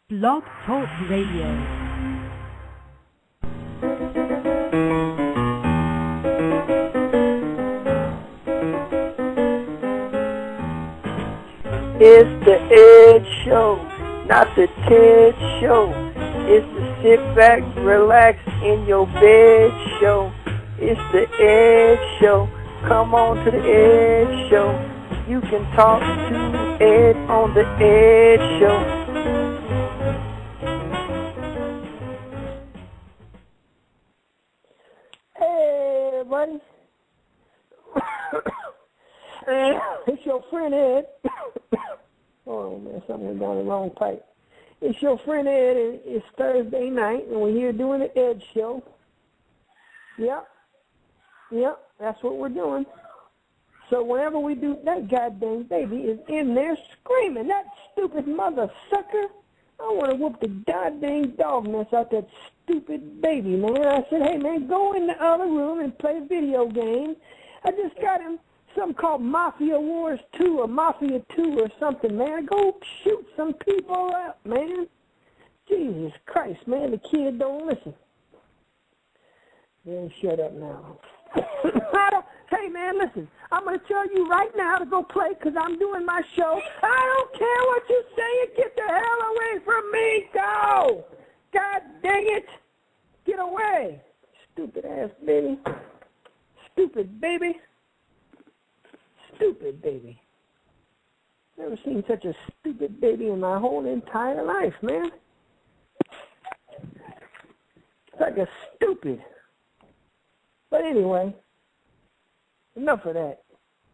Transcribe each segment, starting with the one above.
Blog Talk Radio. It's the Ed Show, not the Ted Show. It's the sit back, relax in your bed show. It's the Ed Show. Come on to the Ed Show. You can talk to Ed on the Ed Show. Hey, everybody. It's your friend Ed. Oh, man, something went down the wrong pipe. It's your friend Ed, and it's Thursday night, and we're here doing the Ed Show. Yep, that's what we're doing. So whenever we do, that goddamn baby is in there screaming. That stupid mother sucker. I want to whoop the goddamn dog mess out that stupid baby, man. I said, hey, man, go in the other room and play video games. I just got him something called Mafia Wars 2 or Mafia 2 or something, man. Go shoot some people up, man. Jesus Christ, man, the kid don't listen. Man, shut up now. Hey, man, listen, I'm going to tell you right now to go play because I'm doing my show. I don't care what you say. Get the hell away from me. Go. God dang it. Get away. Stupid ass baby. Stupid baby. Stupid baby. Never seen such a stupid baby in my whole entire life, man. It's like a stupid. But anyway, enough of that.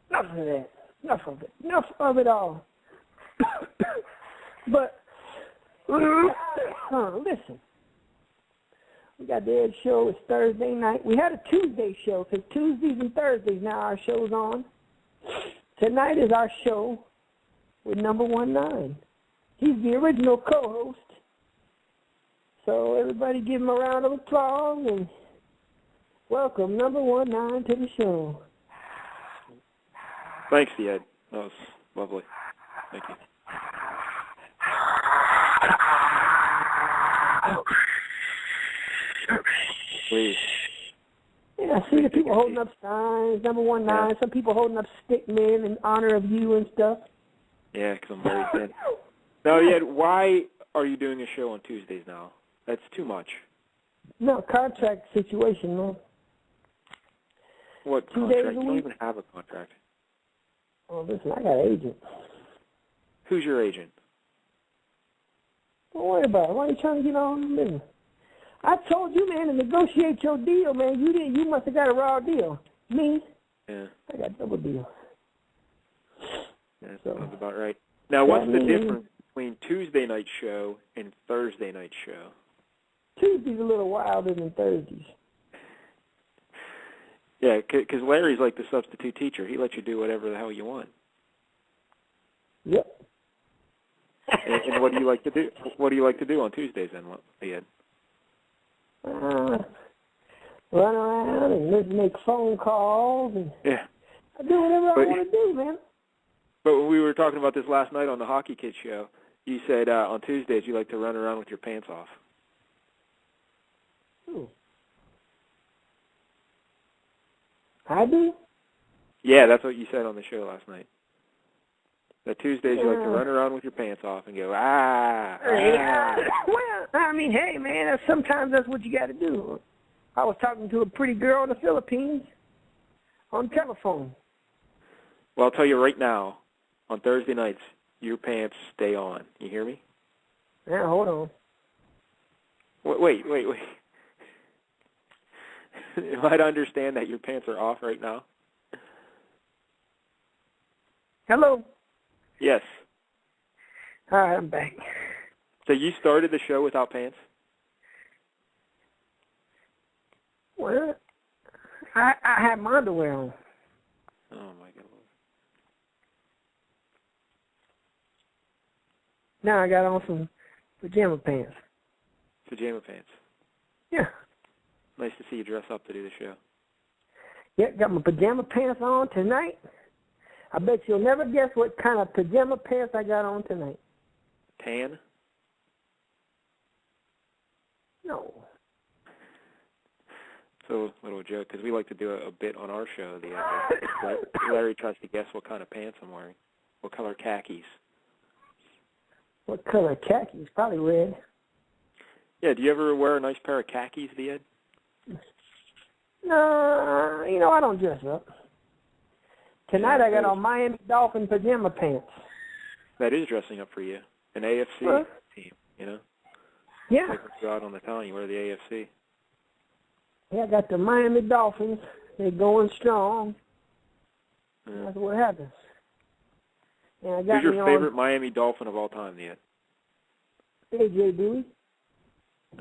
Enough of that. Enough of it. Enough of it all. But, listen. We got the Ed Show. It's Thursday night. We had a Tuesday show because Tuesdays and Thursdays now our show's on. Tonight is our show with number 19. He's the original co-host. So everybody give him a round of applause and welcome number 19 to the show. Thanks, Ed. That was lovely. Thank you. Please. Yeah, I see the people holding up signs, number 19. Yeah. Some people holding up stick men in honor of you and stuff. Yeah, because I'm very thin. No, Ed, why are you doing a show on Tuesdays now? That's too much. No, contract situation, man. What 2 contract? days a You week? don't even have a contract. Oh, listen, I got an agent. Who's your agent? Don't worry about it. Why are you trying to get on the business? I told you, man, to negotiate your deal, man. You didn't. You must have got a raw deal. Me? Yeah. I got double deal. Yeah, that sounds about right. Now, what's the difference between Tuesday night show and Thursday night show? Tuesday's a little wilder than Thursdays. Yeah, because Larry's like the substitute teacher. He lets you do whatever the hell you want. Yep. And what do you like to do? What do you like to do on Tuesdays then, Ed? Run around and make phone calls and I do whatever I want to do, man. But when we were talking about this last night on the Hockey Kid show, you said on Tuesdays you like to run around with your pants off. Ooh. I do? Yeah, that's what you said on the show last night. That Tuesdays you like to run around with your pants off and go, Yeah. Well, I mean, hey, man, sometimes that's what you got to do. I was talking to a pretty girl in the Philippines on telephone. Well, I'll tell you right now, on Thursday nights, your pants stay on. You hear me? Yeah, hold on. Wait. Am I to understand that your pants are off right now? Hello? Yes. All right, I'm back. So you started the show without pants? Well, I had my underwear on. Oh, my God. Now I got on some pajama pants. Pajama pants? Yeah. Nice to see you dress up to do the show. Yeah, got my pajama pants on tonight. I bet you'll never guess what kind of pajama pants I got on tonight. Tan? No. So a little joke, because we like to do a bit on our show. Larry tries to guess what kind of pants I'm wearing. What color khakis? What color khakis? Probably red. Yeah, do you ever wear a nice pair of khakis, Ed? No, I don't dress up. Tonight I got on Miami Dolphin pajama pants. That is dressing up for you. An AFC team, Yeah. Like when you go out on the town, you wear the AFC. Yeah, I got the Miami Dolphins. They're going strong. Yeah. That's what happens. And I got Who's your favorite Miami Dolphin of all time, Ed? A.J. Dewey.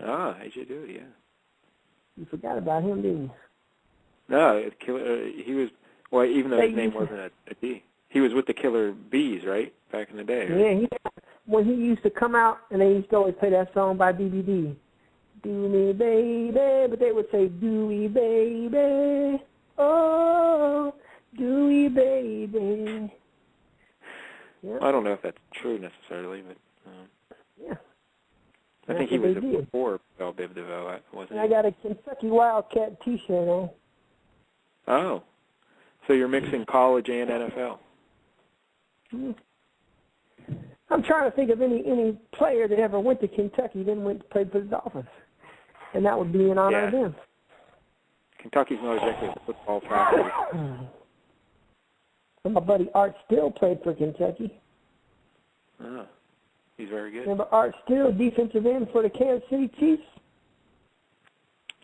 Ah, A.J. Dewey, yeah. You forgot about him, didn't you? No, he was, well, even though his name wasn't a D. He was with the Killer Bees, right, back in the day? Right? Yeah, when he used to come out, and they used to always play that song by BBD. Do me, baby, but they would say, Dewey, baby, oh, Dewey, baby. Yeah. I don't know if that's true necessarily, but yeah. I think he was before Bell Biv DeVoe, wasn't he? I got a Kentucky Wildcat T-shirt on. Oh, so you're mixing college and NFL. I'm trying to think of any player that ever went to Kentucky then went to play for the Dolphins, and that would be in honor of them. Kentucky's not exactly a football factory. And my buddy Art Still played for Kentucky. Oh, he's very good. Remember Art Still, defensive end for the Kansas City Chiefs?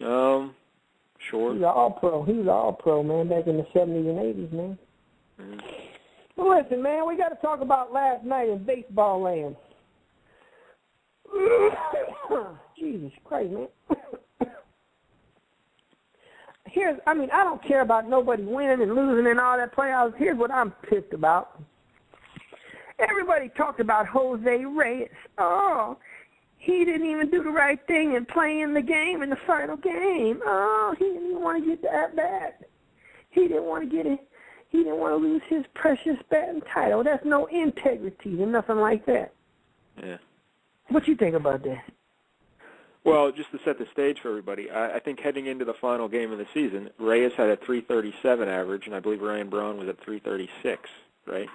Sure. He was all-pro. He was all-pro, man, back in the 70s and 80s, man. Mm. Well, listen, man, we got to talk about last night in baseball land. Jesus Christ, man. I don't care about nobody winning and losing and all that playoffs. Here's what I'm pissed about. Everybody talked about Jose Reyes. Oh, he didn't even do the right thing in playing the game in the final game. Oh, he didn't even want to get the at-bat. He didn't want to get it. He didn't want to lose his precious batting title. That's no integrity and nothing like that. Yeah. What you think about that? Well, just to set the stage for everybody, I think heading into the final game of the season, Reyes had a 337 average, and I believe Ryan Braun was at 336, right?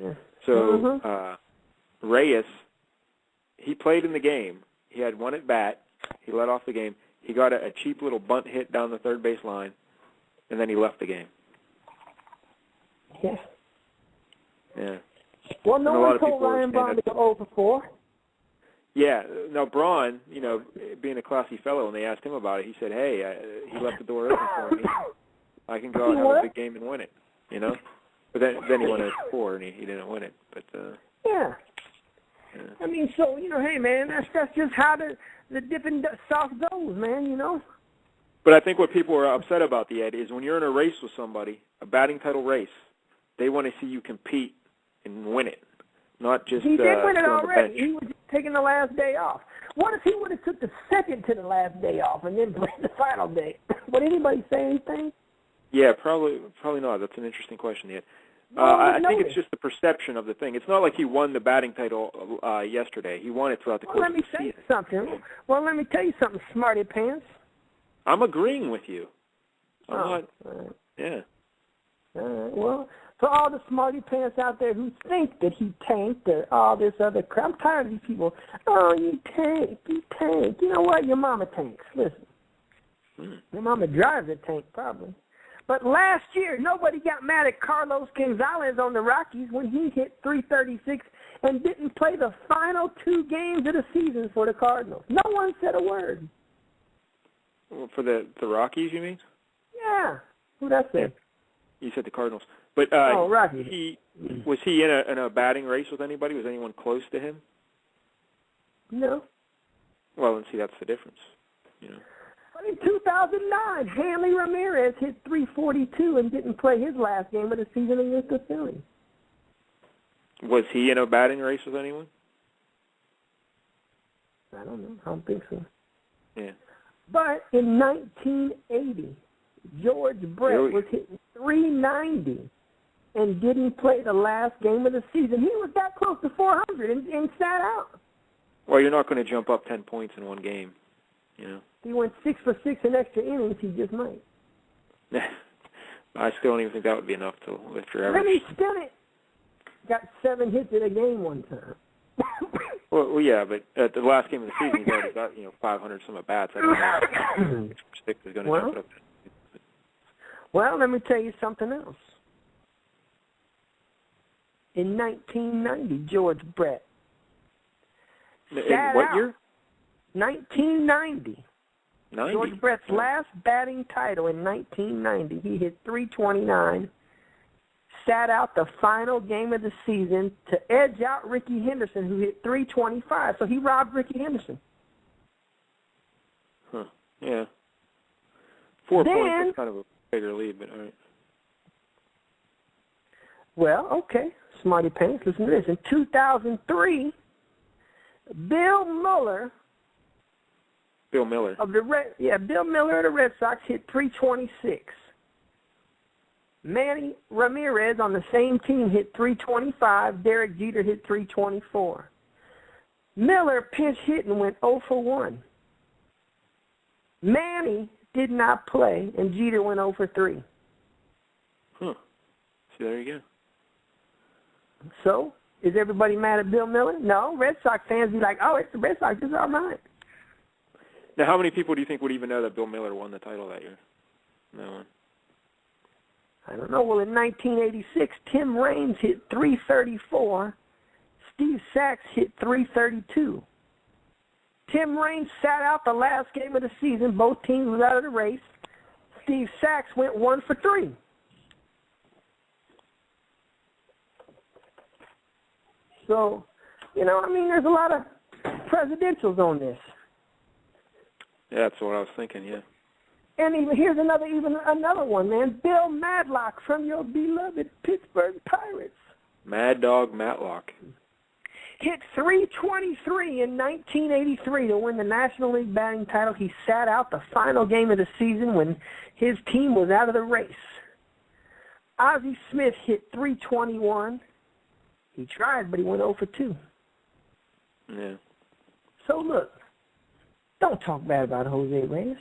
Yeah. So Reyes, he played in the game. He had one at bat. He led off the game. He got a cheap little bunt hit down the third base line, and then he left the game. Yeah. Yeah. Well, no one told Ryan Braun to go 0 for 4. Yeah. Now, Braun, being a classy fellow, when they asked him about it, he said, hey, he left the door open for me. I can go out and have a big game and win it, But then he went at 4, and he didn't win it. But yeah. I mean, so, hey, man, that's just how the dipping sauce goes, man, But I think what people are upset about, Ed, is when you're in a race with somebody, a batting title race, they want to see you compete and win it, not just he did win it already. The bench. He was just taking the last day off. What if he would have took the second to the last day off and then played the final day? Would anybody say anything? Yeah, probably not. That's an interesting question, Ed. I think it's just the perception of the thing. It's not like he won the batting title yesterday. He won it throughout the course of the season. Let me tell you something, smarty pants. I'm agreeing with you. I'm not. Yeah. All right. Well, for all the smarty pants out there who think that he tanked or all this other crap, I'm tired of these people. Oh, you tanked. You know what? Your mama tanks. Listen. Your mama drives a tank, probably. But last year, nobody got mad at Carlos Gonzalez on the Rockies when he hit 336 and didn't play the final 2 games of the season for the Cardinals. No one said a word. For the Rockies, you mean? Yeah. Who'd I say? You said the Cardinals. But Rockies. Was he in a batting race with anybody? Was anyone close to him? No. Well, and see, that's the difference. But in 2009, Hanley Ramirez hit 342 and didn't play his last game of the season against the Phillies. Was he in a batting race with anyone? I don't know. I don't think so. Yeah. But in 1980, George Brett was hitting 390 and didn't play the last game of the season. He was that close to 400 and sat out. Well, you're not going to jump up 10 points in one game. you know. If he went 6 for 6 in extra innings, he just might. I still don't even think that would be enough to lift your average. Let me spin it. Got 7 hits in a game one time. Well, yeah, but at the last game of the season, he's already got 500 some at bats. I don't know if 6 is going to jump it up. Well, let me tell you something else. In 1990, George Brett. In what year? 1990. 90? George Brett's last batting title in 1990. He hit .329, sat out the final game of the season to edge out Ricky Henderson, who hit .325. So he robbed Ricky Henderson. Huh. Yeah. 4 points is kind of a bigger lead, but all right. Well, okay. Smarty Pants, listen to this. In 2003, Bill Miller Bill Miller of the Red Sox hit .326. Manny Ramirez on the same team hit .325. Derek Jeter hit .324. Miller pinch hit and went 0 for 1. Manny did not play, and Jeter went 0 for 3. Huh. See, there you go. So, is everybody mad at Bill Miller? No. Red Sox fans be like, oh, it's the Red Sox. It's all right. Now, how many people do you think would even know that Bill Miller won the title that year? No one. I don't know. Well, in 1986, Tim Raines hit .334. Steve Sachs hit .332. Tim Raines sat out the last game of the season. Both teams were out of the race. Steve Sachs went 1 for 3. So, there's a lot of presidentials on this. Yeah, that's what I was thinking, yeah. And here's another one, man. Bill Madlock from your beloved Pittsburgh Pirates. Mad Dog Matlock. Hit .323 in 1983 to win the National League batting title. He sat out the final game of the season when his team was out of the race. Ozzie Smith hit .321. He tried, but he went 0 for 2. Yeah. So, look, don't talk bad about Jose Reyes.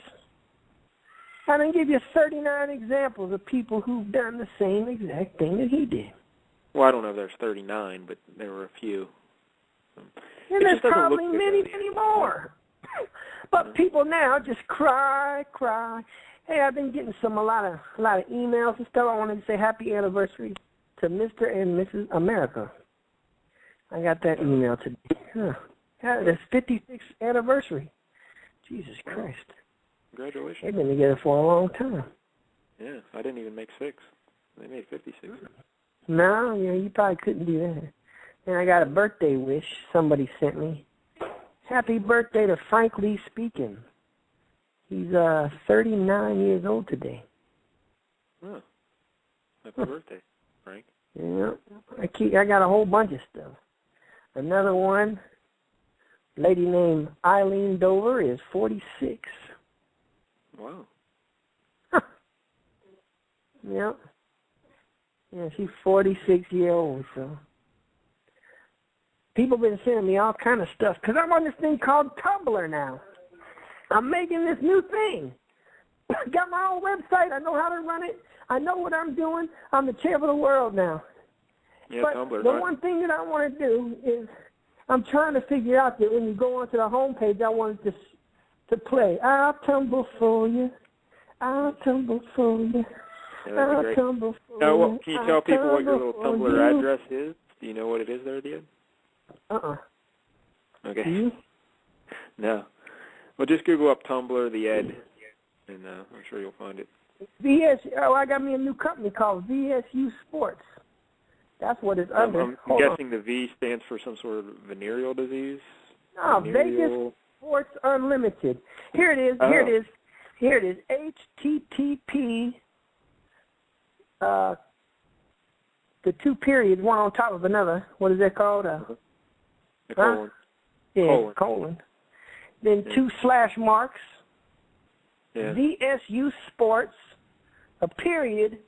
I done give you 39 examples of people who've done the same exact thing that he did. Well, I don't know if there's 39, but there were a few. And there's probably many more. But people now just cry. Hey, I've been getting a lot of emails and stuff. I wanted to say happy anniversary to Mr. and Mrs. America. I got that email today. That's 56th anniversary. Jesus Christ. Congratulations. They've been together for a long time. Yeah, I didn't even make 6. They made 56. No, you probably couldn't do that. And I got a birthday wish somebody sent me. Happy birthday to Frank Lee Speaking. He's 39 years old today. Oh, happy birthday, Frank. Yeah, I got a whole bunch of stuff. Another one, lady named Eileen Dover is 46. Wow. Yep. Yeah, she's 46 years old, so. People been sending me all kind of stuff because I'm on this thing called Tumblr now. I'm making this new thing. Got my own website. I know how to run it. I know what I'm doing. I'm the champ of the world now. Yeah, but Tumblr, the right? one thing that I want to do is I'm trying to figure out that when you go onto the homepage, I want it to play. I'll tumble for you. I'll tumble for you. Yeah, I'll tumble for you. Can you tell people what your little Tumblr address is? Do you know what it is there, Ed? Okay. Mm-hmm. No. Well, just Google up Tumblr, the Ed, and I'm sure you'll find it. I got me a new company called VSU Sports. That's what it's under. I'm guessing the V stands for some sort of venereal disease? No, Vegas Sports Unlimited. Here it is. Here it is. HTTP, the 2 periods, one on top of another. What is that called? Colon. Yeah, colon. Then 2 slash marks. Yeah. VSU Sports, a period.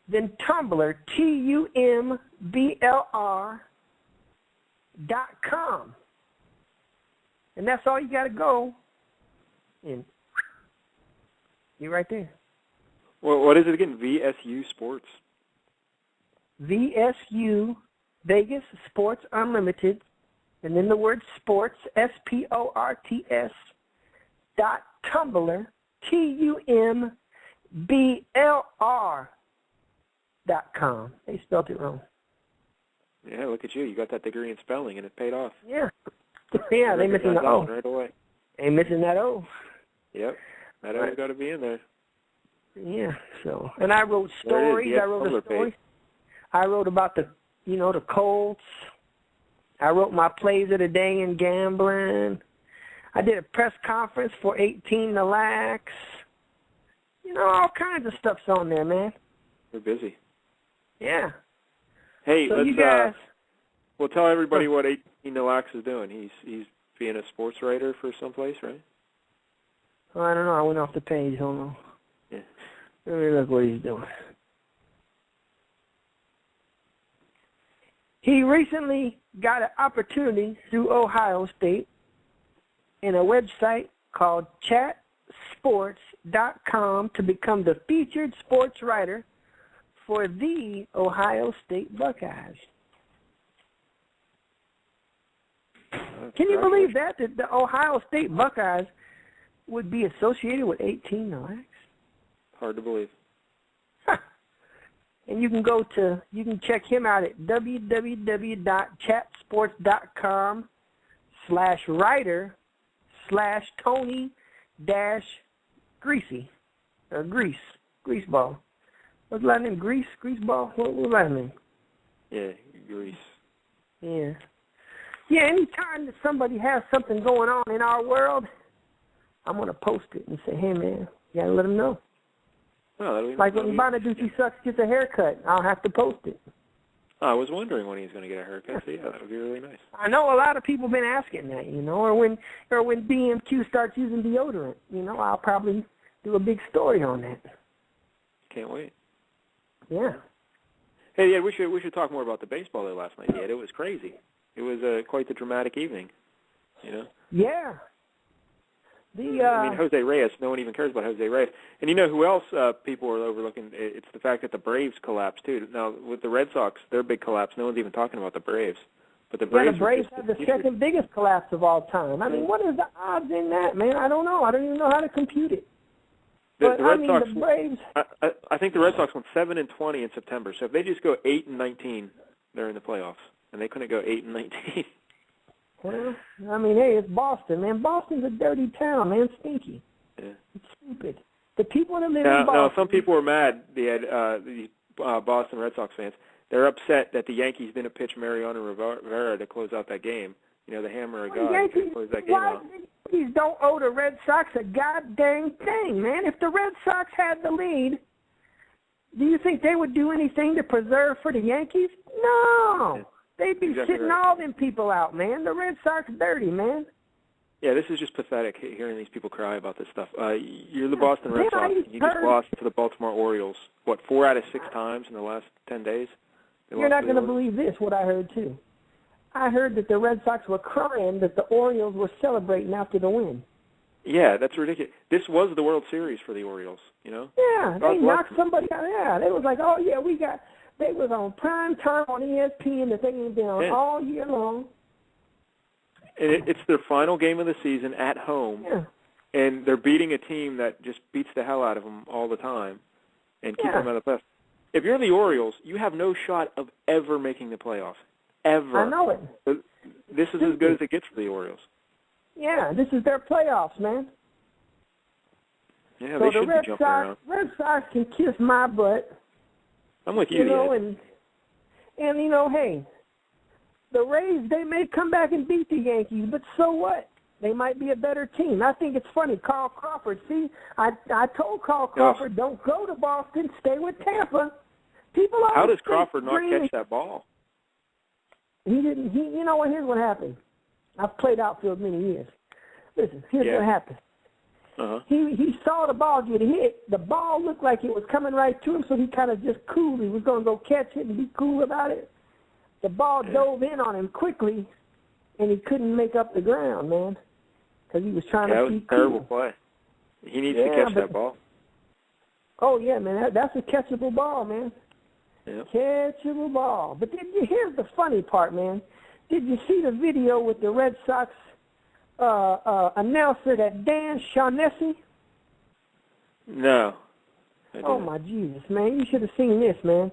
Then Tumblr, TUMBLR.com. And that's all you got to go. and you're right there. Well, what is it again? VSU Sports. VSU, Vegas Sports Unlimited, and then the word sports, SPORTS, .tumblr, TUMBLR.com. They spelled it wrong. Yeah, look at you. You got that degree in spelling, and it paid off. Yeah. Yeah, they missing the O. Right away. They missing that O. Yep. That O's got to be in there. Yeah, so. And I wrote stories. I wrote a story. I wrote about the Colts. I wrote my plays of the day in gambling. I did a press conference for 18 to Lax. All kinds of stuff's on there, man. We're busy. Yeah. Hey, so let's you guys, well, tell everybody what 18 to Lax is doing. He's being a sports writer for someplace, right? Oh, I don't know. I went off the page. Hold on. Yeah. Let me look what he's doing. He recently got an opportunity through Ohio State in a website called chatsports.com to become the featured sports writer for the Ohio State Buckeyes. Can you believe that the Ohio State Buckeyes would be associated with 18 to Lax? Hard to believe. And you can check him out at www.chatsports.com/writer/Tony-Greasy or Greaseball. What's the last name? Greaseball? What was the last name? Yeah, Grease. Yeah. Yeah, anytime that somebody has something going on in our world, I'm going to post it and say, hey, man, you got to let them know. Oh, like when Bonaducci Sucks gets a haircut, I'll have to post it. I was wondering when he's going to get a haircut. So, yeah, that would be really nice. I know a lot of people have been asking that, or when BMQ starts using deodorant, I'll probably do a big story on that. Can't wait. Yeah. Hey, yeah, we should talk more about the baseball there last night. Yeah, it was crazy. It was quite the dramatic evening, Yeah. I mean, Jose Reyes, no one even cares about Jose Reyes. And you know who else people are overlooking? It's the fact that the Braves collapsed, too. Now, with the Red Sox, their big collapse, no one's even talking about the Braves. But the Braves, have the second biggest collapse of all time. I mean, what is the odds in that, man? I don't know. I don't even know how to compute it. The Red Sox, the Braves. I think the Red Sox went 7-20 in September. So if they just go 8-19, they're in the playoffs. And they couldn't go 8-19. Well, I mean, hey, it's Boston, man. Boston's a dirty town, man. Stinky. Yeah. It's stupid. The people that live in Boston. No, some people were mad. These Boston Red Sox fans. They're upset that the Yankees didn't pitch Mariano Rivera to close out that game. The hammer of God to close that game out. The Yankees don't owe the Red Sox a goddamn thing, man. If the Red Sox had the lead, do you think they would do anything to preserve for the Yankees? No. They'd be sitting all them people out, man. The Red Sox dirty, man. Yeah, this is just pathetic, hearing these people cry about this stuff. You're the Boston Red Sox, and you just lost to the Baltimore Orioles, 4 out of 6 times in the last 10 days? You're not going to believe this, what I heard, too. I heard that the Red Sox were crying that the Orioles were celebrating after the win. Yeah, that's ridiculous. This was the World Series for the Orioles, Yeah, they knocked somebody out. Yeah, they was like, oh, yeah, they was on prime time on ESPN that they ain't been on all year long. And it's their final game of the season at home, and they're beating a team that just beats the hell out of them all the time and keeps them out of the playoffs. If you're the Orioles, you have no shot of ever making the playoffs, ever. I know it. This is as good as it gets for the Orioles. Yeah, this is their playoffs, man. Yeah, they should be jumping around. Red Sox can kiss my butt. I'm with you, and hey, the Rays, they may come back and beat the Yankees, but so what? They might be a better team. I think it's funny. Carl Crawford, see, I told Carl Crawford, don't go to Boston, stay with Tampa. People always How does Crawford not catch that ball? He didn't. Here's what happened. I've played outfield many years. Listen, here's what happened. Uh-huh. He saw the ball get hit. The ball looked like it was coming right to him, so he kind of just cooled. He was going to go catch it and be cool about it. The ball dove in on him quickly, and he couldn't make up the ground, man, because he was trying to be cool. That was a terrible play. He needs to catch that ball. Oh, yeah, man. That's a catchable ball, man. Yep. Catchable ball. But here's the funny part, man. Did you see the video with the Red Sox announcer, that Dan Shaughnessy? No. Oh, my Jesus, man. You should have seen this, man.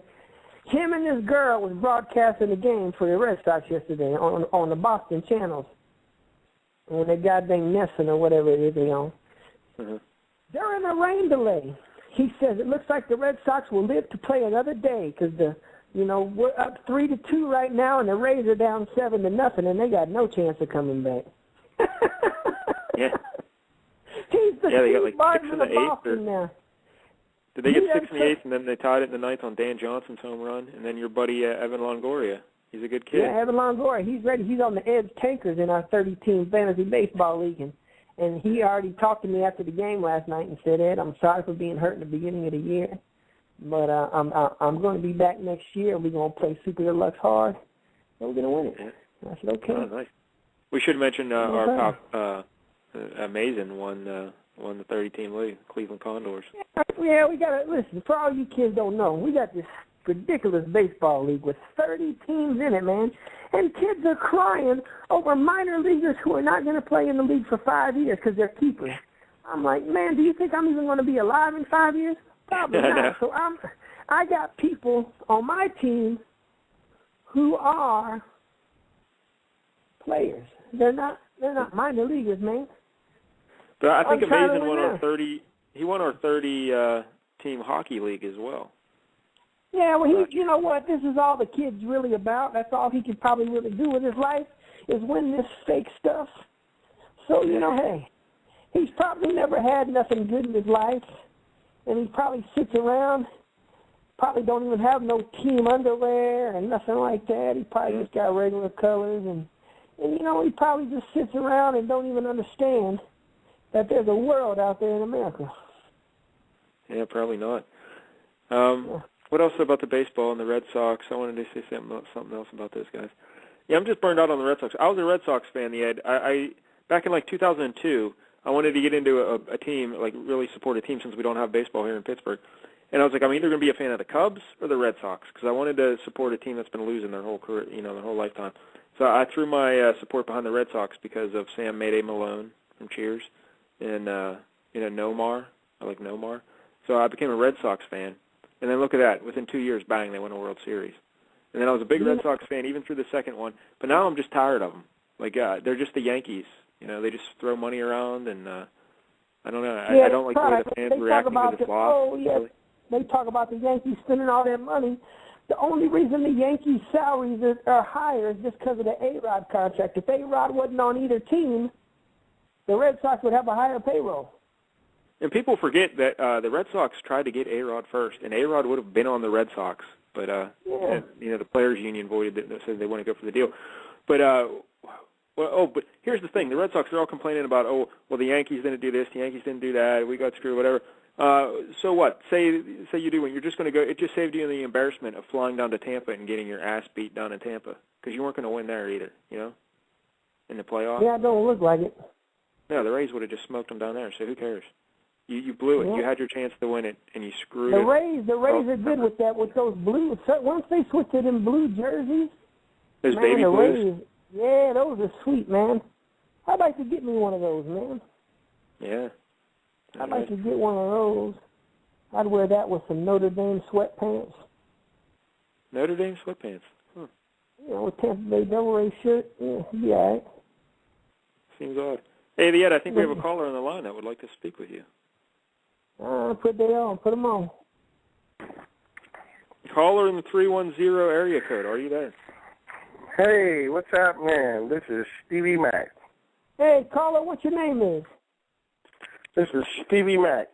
Him and this girl was broadcasting the game for the Red Sox yesterday on the Boston channels. And they goddamn Nesson or whatever it is they own. Mm-hmm. They're in a rain delay. He says it looks like the Red Sox will live to play another day because we're up 3-2 right now, and the Rays are down 7-0, and they got no chance of coming back. Yeah. He's the they got like 6 in the 8th. Now. Did they get 6 in the 8th, and then they tied it in the 9th on Dan Johnson's home run, and then your buddy Evan Longoria. He's a good kid. Yeah, Evan Longoria. He's ready. He's on the Edge Tankers in our 30-team fantasy baseball league, and he already talked to me after the game last night and said, Ed, I'm sorry for being hurt in the beginning of the year, but I'm going to be back next year. We're going to play Super Deluxe hard, and we're going to win it. Yeah. I said, okay. Oh, nice. We should mention our pop, Amazing won the 30-team league, Cleveland Condors. Yeah, we got to, listen, for all you kids don't know, we got this ridiculous baseball league with 30 teams in it, man. And kids are crying over minor leaguers who are not going to play in the league for 5 years because they're keepers. I'm like, man, do you think I'm even going to be alive in 5 years? Probably not. So I got people on my team who are players. They're not minor leaguers, man. But I think Amazing won our 30. He won our 30-team hockey league as well. Yeah, well, you know what? This is all the kid's really about. That's all he can probably really do with his life is win this fake stuff. So, hey, he's probably never had nothing good in his life, and he probably sits around, probably don't even have no team underwear and nothing like that. He probably just got regular colors, and he probably just sits around and don't even understand that there's a world out there in America. Yeah, probably not. What else about the baseball and the Red Sox? I wanted to say something else about this, guys. Yeah, I'm just burned out on the Red Sox. I was a Red Sox fan, Ed. I back in like 2002, I wanted to get into a team, like really support a team since we don't have baseball here in Pittsburgh. And I was like, I'm either going to be a fan of the Cubs or the Red Sox because I wanted to support a team that's been losing their whole career, their whole lifetime. So I threw my support behind the Red Sox because of Sam Mayday Malone from Cheers and Nomar. I like Nomar. So I became a Red Sox fan. And then look at that. Within 2 years, bang, they won a World Series. And then I was a big Red Sox fan even through the second one. But now I'm just tired of them. Like, they're just the Yankees. They just throw money around, and I don't know. I don't like the way the fans reacting to this loss. Oh, yeah. Really. They talk about the Yankees spending all their money. The only reason the Yankees' salaries are higher is just because of the A-Rod contract. If A-Rod wasn't on either team, the Red Sox would have a higher payroll. And people forget that the Red Sox tried to get A-Rod first, and A-Rod would have been on the Red Sox. But, the Players Union voided it and said they want to go for the deal. But, but here's the thing. The Red Sox are all complaining about, the Yankees didn't do this, the Yankees didn't do that, we got screwed, whatever. So what? Say you do, and you're just going to go. It just saved you the embarrassment of flying down to Tampa and getting your ass beat down in Tampa because you weren't going to win there either, in the playoffs. Yeah, it don't look like it. No, the Rays would have just smoked them down there, so who cares? You blew it. Yeah. You had your chance to win it, and you screwed it. The Rays are good with that, with those blue. Once they switch to them blue jerseys, those baby blues. Yeah, those are sweet, man. I'd like to get me one of those, man. Yeah. I'd like to get one of those. I'd wear that with some Notre Dame sweatpants. Notre Dame sweatpants? Huh. With Tampa Bay Devil Rays shirt. Yeah, it'd be all right. Seems odd. Hey, Ed, I think we have a caller on the line that would like to speak with you. Put them on. Caller in the 310 area code. Are you there? Hey, what's up, man? This is Stevie Mack. Hey, caller, what's your name is? This is Stevie Mack.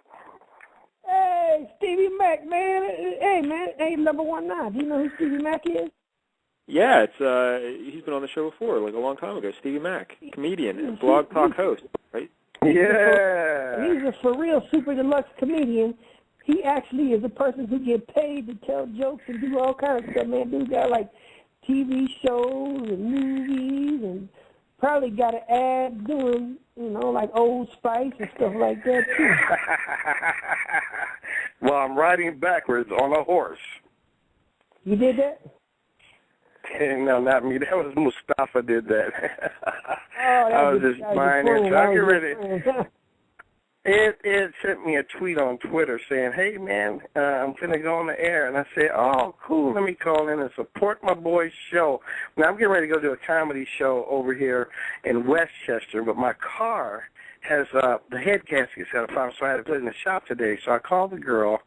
Hey, Stevie Mack, man. Hey, man. Hey, number 19. Do you know who Stevie Mack is? Yeah, he's been on the show before, like a long time ago. Stevie Mack, comedian and blog talk host, right? Yeah. He's a for real Super Deluxe comedian. He actually is a person who gets paid to tell jokes and do all kinds of stuff, man. Dude got like TV shows and movies and probably got an ad doing, like Old Spice and stuff like that, too. Well, I'm riding backwards on a horse. You did that? No, not me. That was Mustafa did that. I was just buying it. So I get ready. It sent me a tweet on Twitter saying, hey, man, I'm going to go on the air. And I said, oh, cool, let me call in and support my boy's show. Now, I'm getting ready to go do a comedy show over here in Westchester, but my car has the head gasket's got a problem, so I had to put it in the shop today. So I called the girl,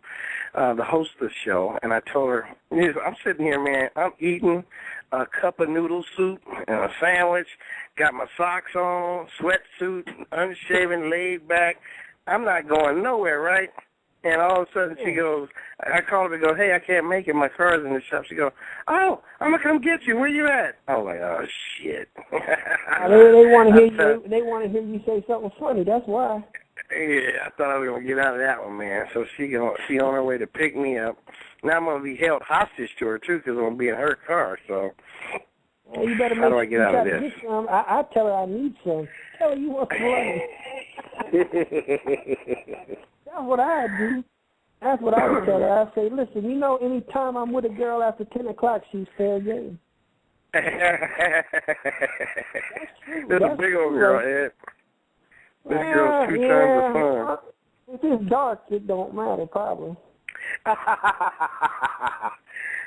the host of the show, and I told her, I'm sitting here, man, I'm eating a cup of noodle soup and a sandwich, got my socks on, sweatsuit, unshaven, laid back. I'm not going nowhere, right? And all of a sudden she goes, I call her and go, hey, I can't make it. My car's in the shop. She goes, oh, I'm going to come get you. Where you at? I was like, oh, shit. They want to hear you. They want to hear you say something funny. That's why. Yeah, I thought I was going to get out of that one, man. So she on her way to pick me up. Now I'm going to be held hostage to her, too, because I'm going to be in her car. So well, you better how do I get out of this? I tell her I need some. Tell her you want some money. That's what I do. That's what I would tell her. I say, listen, any time I'm with a girl after 10 o'clock, she's fair game. That's true. That's a big old girl, Ed. This girl's 2 times the fun. If it's dark, it don't matter, probably.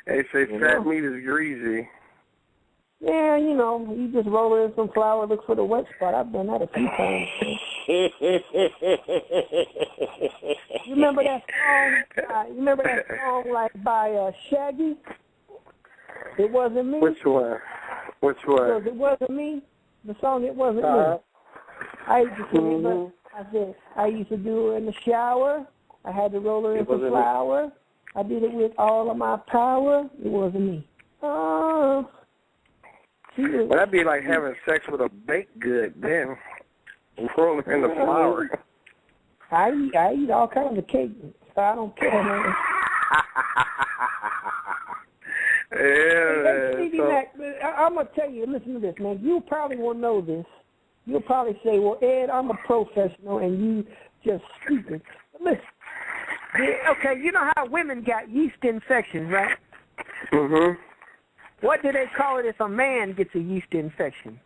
They say fat meat is greasy. Yeah, you just roll it in some flour, look for the wet spot. I've done that a few times. You remember that song? Like by Shaggy? It Wasn't Me. Which one? It Wasn't Me. The song It Wasn't Me. I used to sing it, but I said I used to do it in the shower. I had to roll it in some flour. I did it with all of my power. It wasn't me. Oh. Well, that'd be like having sex with a baked good, then rolling in the flour. I eat all kinds of cake, so I don't care, man. Yeah. Stevie Mack, I'm going to tell you, listen to this, man. You probably won't know this. You'll probably say, well, Ed, I'm a professional, and you just stupid. But listen, okay, you know how women got yeast infections, right? Mm-hmm. What do they call it if a man gets a yeast infection?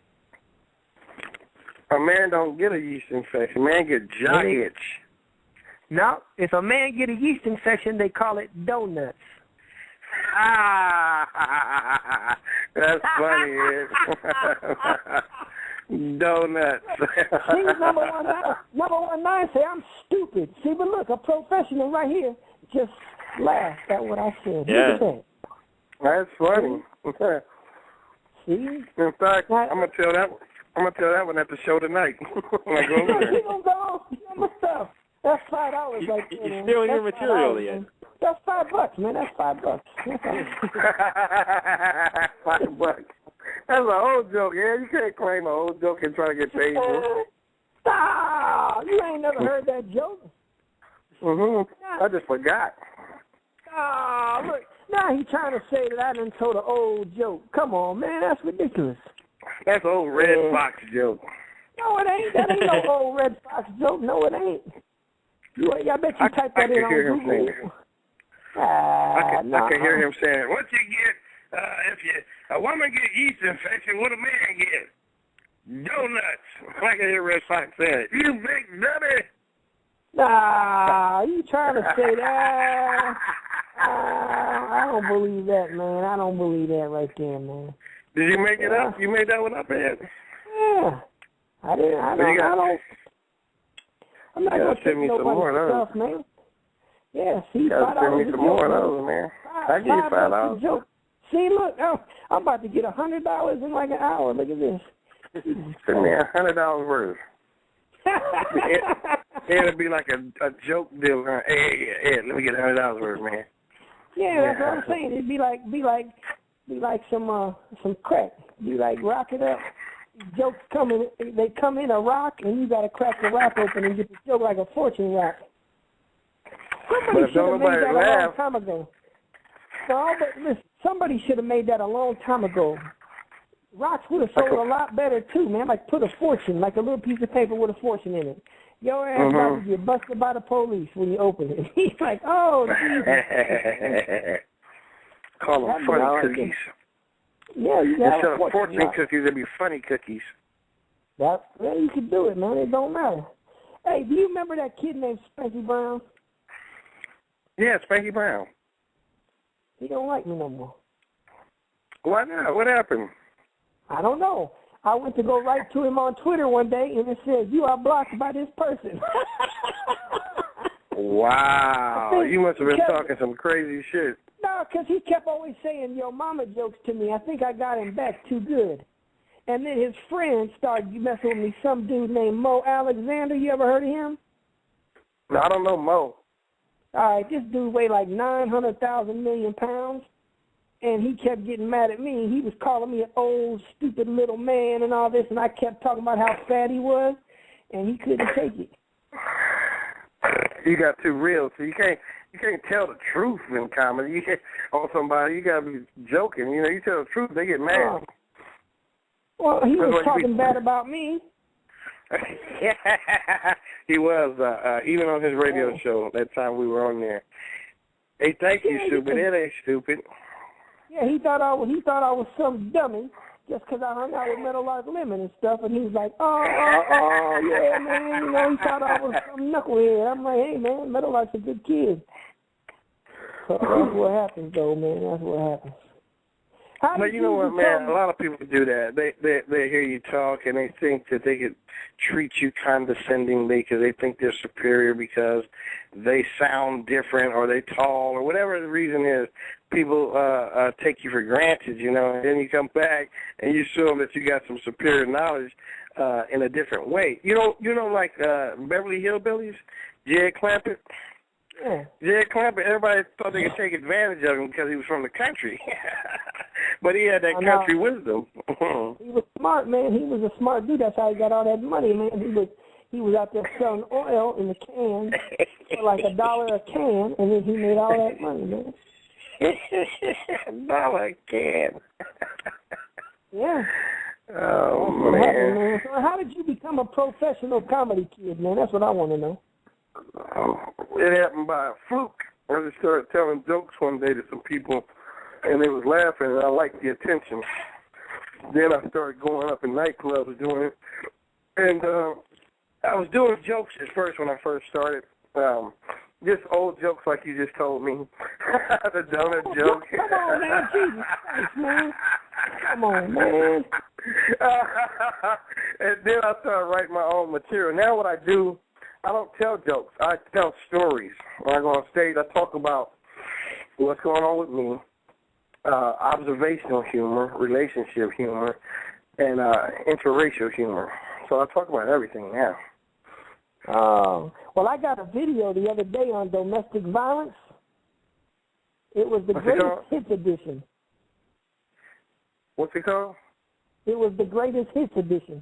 A man don't get a yeast infection. A man get jaw itch. No, if a man get a yeast infection, they call it donuts. Ah, that's funny, Ed. Donuts. See, number one nine say I'm stupid. See, but look, a professional right here just laughed at what I said. Yeah. Look at that. That's funny. See? In fact, I'm gonna tell that one at the show tonight. When I go over there. You don't go on stuff. That's $5 right there. You're stealing your material, Ian. That's $5, man. That's $5. $5. That's an old joke, yeah. You can't claim an old joke and try to get paid for it. Stop! You ain't never heard that joke. I just forgot. Oh, look. Now he's trying to say that I done told an old joke. Come on, man. That's ridiculous. That's an old Red Fox joke. No, it ain't. That ain't no old Red Fox joke. No, it ain't. I bet you type that in on Google. I can hear him saying, what you get if a woman get yeast infection, what a man get? Donuts. I can hear Red Fox saying, you big dummy. Nah, you trying to say that? I don't believe that, man. I don't believe that right there, man. Did you make it up? You made that one up, Ed? Yeah. I didn't. I'm not going to send me some more of those, man. Yeah, see, you gotta send me some more of those, man. I'll give you $5. See, look, I'm about to get $100 in like an hour. Look at this. Send me $100 worth. It'll be like a joke deal. Hey, let me get $100 worth, man. Yeah, that's what I'm saying. It'd be like some crack. Be like rock it up. Jokes they come in a rock, and you got to crack the rock open and get the joke like a fortune rock. Somebody should have made that a long time ago. No, but listen, somebody should have made that a long time ago. Rocks would have sold a lot better, too, man. Like, put a fortune, like a little piece of paper with a fortune in it. Your ass about to get busted by the police when you open it. He's like, oh, Jesus. Call them funny cookies. Yeah, you got instead of fortune cookies, it'd be funny cookies. Yeah, you can do it, man. It don't matter. Hey, do you remember that kid named Spanky Brown? Yeah, Spanky Brown. He don't like me no more. Why not? What happened? I don't know. I went to go write to him on Twitter one day, and it says, you are blocked by this person. Wow. You must have been talking some crazy shit. No, because he kept always saying, yo mama jokes to me. I think I got him back too good. And then his friend started messing with me, some dude named Mo Alexander. You ever heard of him? No, I don't know Mo. All right, this dude weighed like 900,000 million pounds. And he kept getting mad at me. He was calling me an old, stupid little man and all this, and I kept talking about how fat he was, and he couldn't take it. You got too real, so you can't tell the truth in comedy. You can't on somebody. You gotta be joking. You know, you tell the truth, they get mad. Well, he was talking bad about me. He was even on his radio show that time we were on there. Hey, thank you, stupid. It ain't stupid. Yeah, he thought I was some dummy just because I hung out with Metal Lark Lemon and stuff, and he was like, oh, yeah, man, you know, he thought I was some knucklehead. I'm like, hey, man, Metal Lark's a good kid. So that's what happens, though, man. That's what happens. But you know what, man? A lot of people do that. They hear you talk and they think that they could treat you condescendingly because they think they're superior because they sound different or they tall or whatever the reason is. People take you for granted, you know, and then you come back and you show them that you got some superior knowledge in a different way. You know, like Beverly Hillbillies, Jed Clampett. Yeah. Jed Clampett, everybody thought they could take advantage of him because he was from the country. But he had that country wisdom. He was smart, man. He was a smart dude. That's how he got all that money, man. He was out there selling oil in the can for like $1 a can, and then he made all that money, man. $1 a can. Yeah. Oh, man. Happened, man. So how did you become a professional comedy kid, man? That's what I want to know. It happened by a fluke. I just started telling jokes one day to some people, and they was laughing, and I liked the attention. Then I started going up in nightclubs doing it. And I was doing jokes at first when I first started. Just old jokes like you just told me. The donut joke. Come on, man. Jesus Christ, man. Come on, man. And then I started writing my own material. Now what I do, I don't tell jokes. I tell stories. When I go on stage, I talk about what's going on with me, observational humor, relationship humor, and interracial humor. So I talk about everything now. Well, I got a video the other day on domestic violence. It was the greatest hits edition. What's it called? It was the greatest hits edition.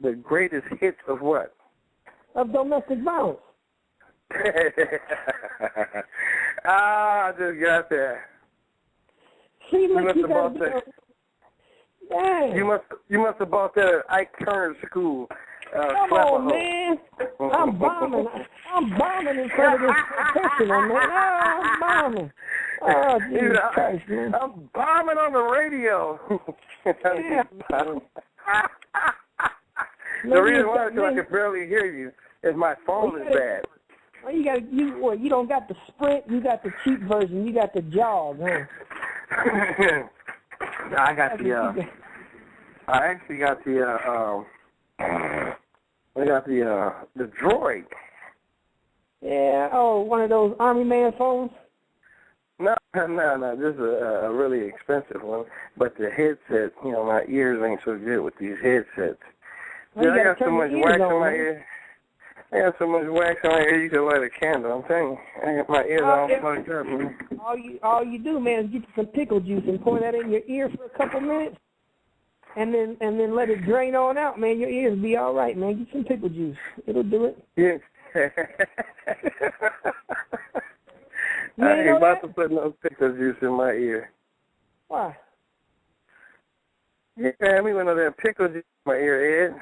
The greatest hits of what? Of domestic violence. I just got that. See, look, you got that. You must have bought that at Ike Turner School. Come on, man. I'm bombing in front of this professional, man. I'm bombing. Oh, Jesus Christ, man. I'm bombing on the radio. Yeah. The reason why is I can barely hear you is my phone is bad. Well, you don't got the Sprint, you got the cheap version, you got the Jog, huh? I got I actually got the Droid. Yeah, one of those Army Man phones? No, this is a really expensive one, but the headset, my ears ain't so good with these headsets. Well, I got so much wax in my ear. I got so much wax on my ear, you can light a candle. I'm telling you, I got my ears all plugged up, man. All you do, man, is get some pickle juice and pour that in your ear for a couple minutes, and then let it drain on out, man. Your ears be all right, man. Get some pickle juice. It'll do it. Yeah. I ain't about to put no pickle juice in my ear. Why? Yeah, we went over there and pickle juice in my ear, Ed.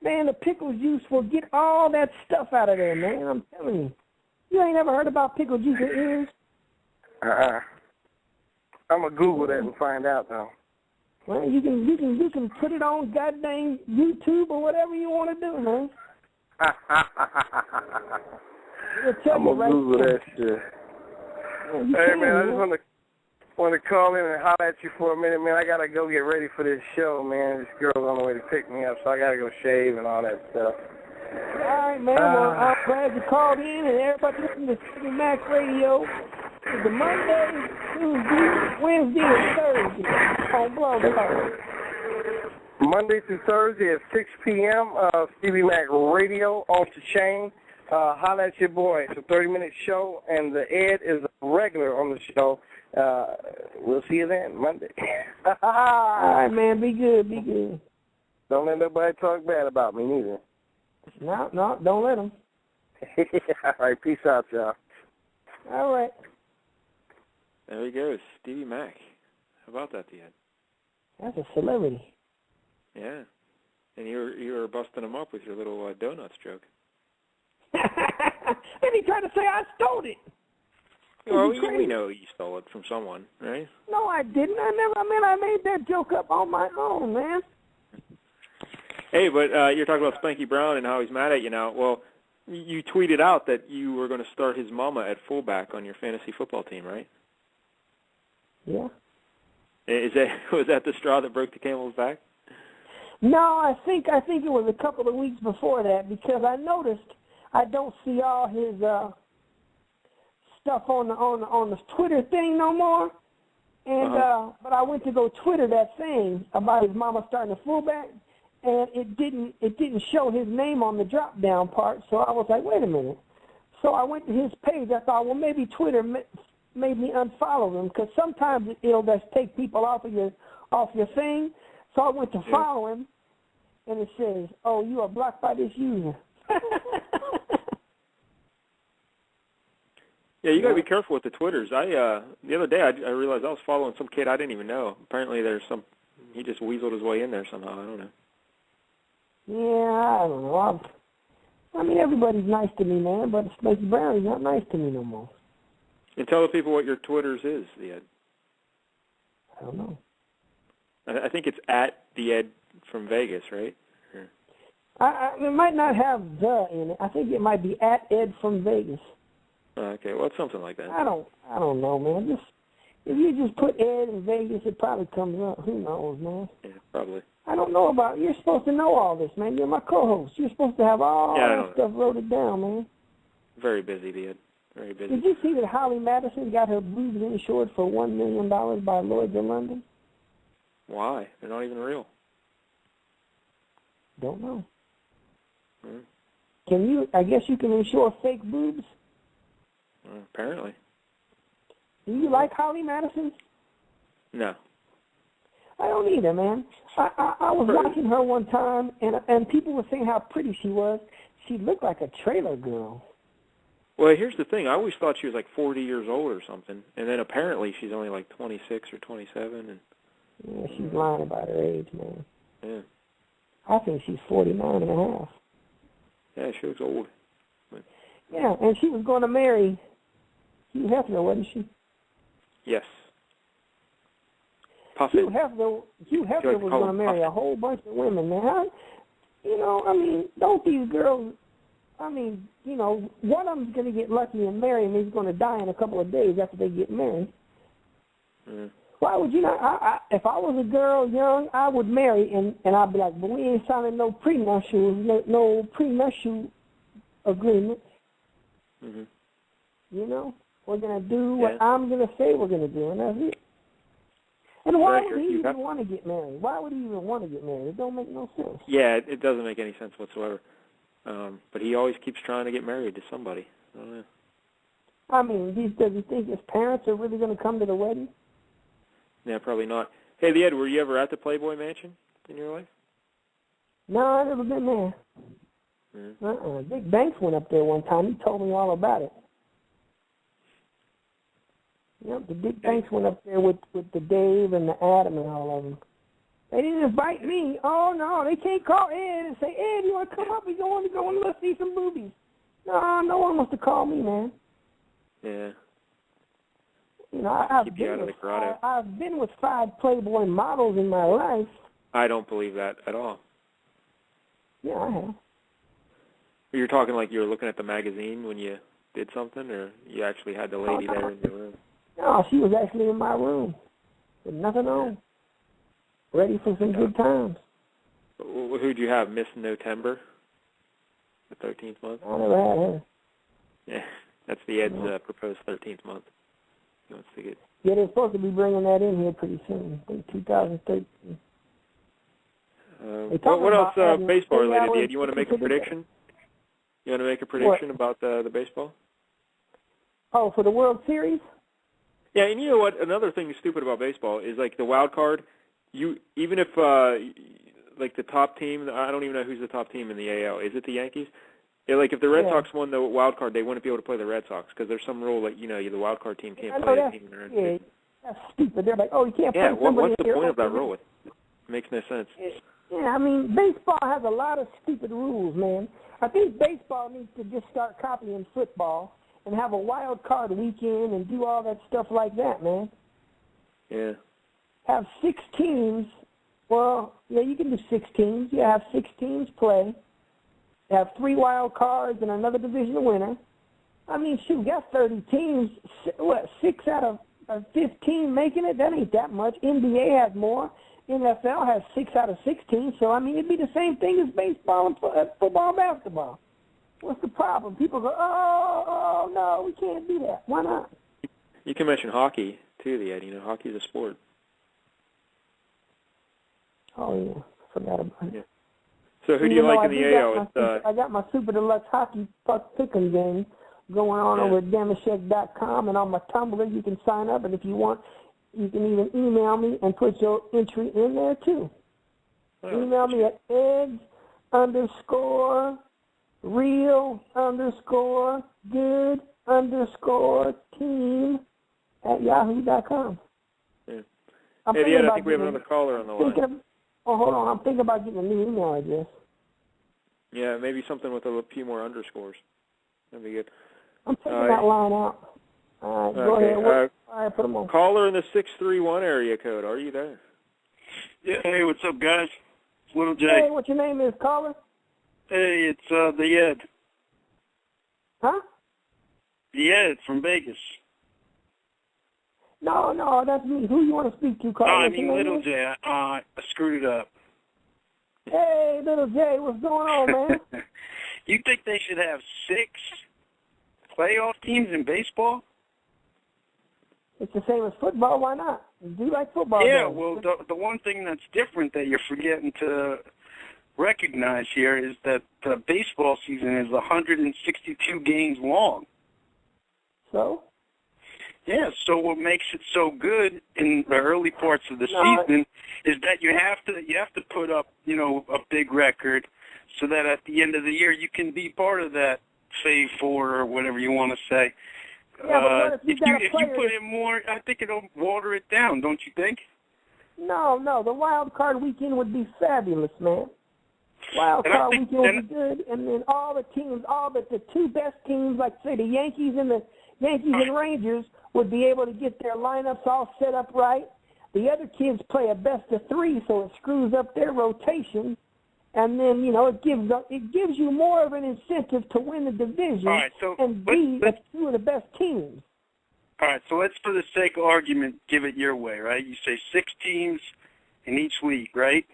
Man, the pickle juice will get all that stuff out of there, man. I'm telling you. You ain't ever heard about pickle juice in ears? I'm gonna Google that and find out though. Well, you can put it on goddamn YouTube or whatever you want to do, man. I'm gonna Google that shit. Hey man, I just want to call in and holler at you for a minute, man. I gotta go get ready for this show, man. This girl's on the way to pick me up, so I gotta go shave and all that stuff. All right, man. Well, I'm glad you called in, and everybody listening to Stevie Mack Radio. It's the Monday, Tuesday, Wednesday, and Thursday on Blog Talk. Monday through Thursday at 6 p.m. Stevie Mack Radio off the chain. Holla at your boy. It's a 30-minute show, and the Ed is a regular on the show. We'll see you then, Monday. All right, man. Be good. Be good. Don't let nobody talk bad about me, neither. No, don't let them. All right, peace out, y'all. All right. There he goes, Stevie Mack. How about that, Ed? That's a celebrity. Yeah. And you were busting him up with your little donuts joke. And he tried to say I stole it. Well, we know you stole it from someone, right? No, I didn't. I made that joke up on my own, man. Hey, but you're talking about Spanky Brown and how he's mad at you now. Well, you tweeted out that you were going to start his mama at fullback on your fantasy football team, right? Yeah. Was that the straw that broke the camel's back? No, I think it was a couple of weeks before that, because I noticed I don't see all his stuff on the Twitter thing no more. And but I went to go Twitter that thing about his mama starting a fullback, and it didn't show his name on the drop down part. So I was like, wait a minute. So I went to his page. I thought, well, maybe Twitter made me unfollow them, because sometimes it'll just take people off your thing. So I went to follow him, and it says, "Oh, you are blocked by this user." Yeah, you got to be careful with the Twitters. The other day I realized I was following some kid I didn't even know. Apparently he just weaseled his way in there somehow. I don't know. Yeah, I don't know. I mean, everybody's nice to me, man, but Spanky Brown is not nice to me no more. And tell the people what your Twitters is, the Ed. I don't know. I think it's at the Ed from Vegas, right? It might not have the in it. I think it might be at Ed from Vegas. Okay, well, it's something like that. I don't know, man. If you just put Ed in Vegas, it probably comes up. Who knows, man? Yeah, probably. I don't know about. You're supposed to know all this, man. You're my co-host. You're supposed to have all that stuff wrote it down, man. Very busy, the Ed. Very busy. Did you see that Holly Madison got her boobs insured for $1 million by Lloyd's of London? Why? They're not even real. Don't know. Hmm. Can you? I guess you can insure fake boobs. Apparently. Do you like Holly Madison? No. I don't either, man. I was watching her one time, and people were saying how pretty she was. She looked like a trailer girl. Well, here's the thing. I always thought she was like 40 years old or something, and then apparently she's only like 26 or 27. And yeah, she's lying about her age, man. Yeah. I think she's 49 and a half. Yeah, she looks old. But yeah, and she was going to marry Hugh Hefner, wasn't she? Yes. Puffin. Hugh Hefner was going to marry a whole bunch of women, man. Don't these girls, one of them's going to get lucky and marry, and he's going to die in a couple of days after they get married. Mm. Why would you not? If I was a girl young, I would marry, and I'd be like, but we ain't signing no prenuptial agreement. Mm-hmm. We're going to do what I'm going to say we're going to do, and that's it. And why would he even want to get married? Why would he even want to get married? It don't make no sense. Yeah, it doesn't make any sense whatsoever. But he always keeps trying to get married to somebody. I don't know. I mean, does he think his parents are really going to come to the wedding? Yeah, probably not. Hey, Ed, were you ever at the Playboy Mansion in your life? No, I've never been there. Mm-hmm. Dick Banks went up there one time. He told me all about it. Yep, the Dick Banks went up there with the Dave and the Adam and all of them. They didn't invite me. Oh, no, they can't call Ed and say, Ed, you want to come up? We going to go and let's see some movies. No, no one wants to call me, man. Yeah. You know, I've been with 5 Playboy models in my life. I don't believe that at all. Yeah, I have. You're talking like you were looking at the magazine when you did something, or you actually had the lady there in your room? No, she was actually in my room with nothing on, ready for some good times. Who'd you have, Miss Notember, the 13th month? I never had her. Yeah, that's the Ed's proposed 13th month. He wants to get. Yeah, they're supposed to be bringing that in here pretty soon, in 2013. What else baseball related? Do you want to make a prediction? You want to make a prediction about the baseball? Oh, for the World Series? Yeah, and you know what? Another thing stupid about baseball is like the wild card. Even if like the top team, I don't even know who's the top team in the AL. Is it the Yankees? Yeah, like if the Red Sox won the wild card, they wouldn't be able to play the Red Sox because there's some rule that the wild card team can't play a team in the Red Sox. That's stupid. They're like, oh, you can't play. Yeah, what's the point of that rule? It makes no sense. Yeah, I mean, baseball has a lot of stupid rules, man. I think baseball needs to just start copying football and have a wild card weekend and do all that stuff like that, man. Yeah. Have 6 teams. Well, yeah, you can do 6 teams. You have 6 teams play. You have 3 wild cards and another division winner. I mean, shoot, you got 30 teams. What, 6 out of 15 making it? That ain't that much. NBA has more. NFL has 6 out of 16. So, I mean, it'd be the same thing as baseball and football and basketball. What's the problem? People go, oh, no, we can't do that. Why not? You can mention hockey, too, Ed. Hockey is a sport. Oh, yeah. Forgot about it. Yeah. So who do you like in the AL? I got my Super Deluxe Hockey Puck Pick'em game going on over at Damashek.com, and on my Tumblr you can sign up, and if you want, you can even email me and put your entry in there, too. Oh, email me at eds_real_good_team@yahoo.com. Yeah. Hey, Ed, I think we have another caller on the line. Hold on. I'm thinking about getting a new email address. Yeah, maybe something with a few more underscores. That'd be good. I'm taking that line out. All right, go ahead. All right, put them on. Caller in the 631 area code. Are you there? Yeah. Hey, what's up, guys? It's Little J. Hey, what your name is, caller? Hey, it's the Ed. Huh? The Ed from Vegas. No, that's me. Who you want to speak to, caller? I mean Little J. I screwed it up. Hey, Little J, what's going on, man? You think they should have 6 playoff teams in baseball? It's the same as football. Why not? Do you like football? Yeah, games? well, the one thing that's different that you're forgetting to recognize here is that the baseball season is 162 games long. So? Yeah, so what makes it so good in the early parts of the season is that you have to put up, a big record so that at the end of the year you can be part of that Fave Four or whatever you want to say. Yeah, but if you put in more, I think it'll water it down, don't you think? No, the wild card weekend would be fabulous, man. Wild card weekend would be good, and then all the teams, the 2 best teams, like say the Yankees and Rangers, would be able to get their lineups all set up right. The other kids play a best of 3, so it screws up their rotation. And then, it gives you more of an incentive to win the division and be 2 of the best teams. All right, so let's, for the sake of argument, give it your way, right? You say 6 teams in each league, right?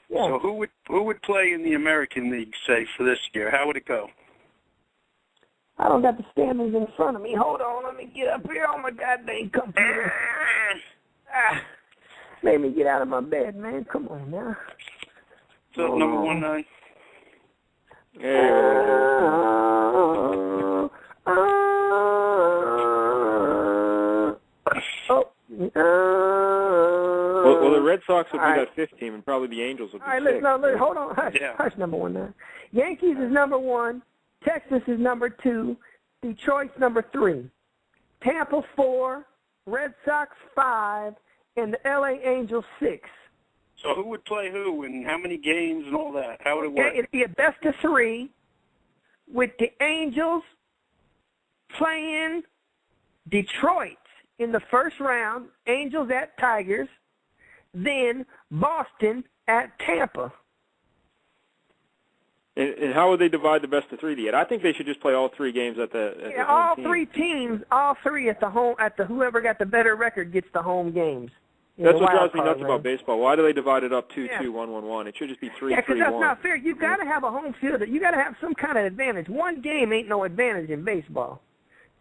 Yeah. So who would play in the American League, say, for this year? How would it go? I don't got the standings in front of me. Hold on, let me get up here on my goddamn computer. Made me get out of my bed, man. Come on now. So number 19. Well, the Red Sox would be that 5th team, and probably the Angels would be 6th. All right, hold on. Hush, number 1 now. Yankees is number 1. Texas is number 2. Detroit's number 3. Tampa 4. Red Sox 5. And the L.A. Angels 6. So who would play who and how many games and all that? How would it work? It'd be a best of 3 with the Angels playing Detroit in the first round, Angels at Tigers, then Boston at Tampa. And how would they divide the best of 3 yet? I think they should just play all 3 games at the all home 3 teams, all 3 at the home, whoever got the better record gets the home games. That's what drives me nuts about baseball. Why do they divide it up 2-2, 1-1-1? It should just be 3-3-1. Yeah, because that's not fair. You've got to have a home field. You've got to have some kind of advantage. One game ain't no advantage in baseball.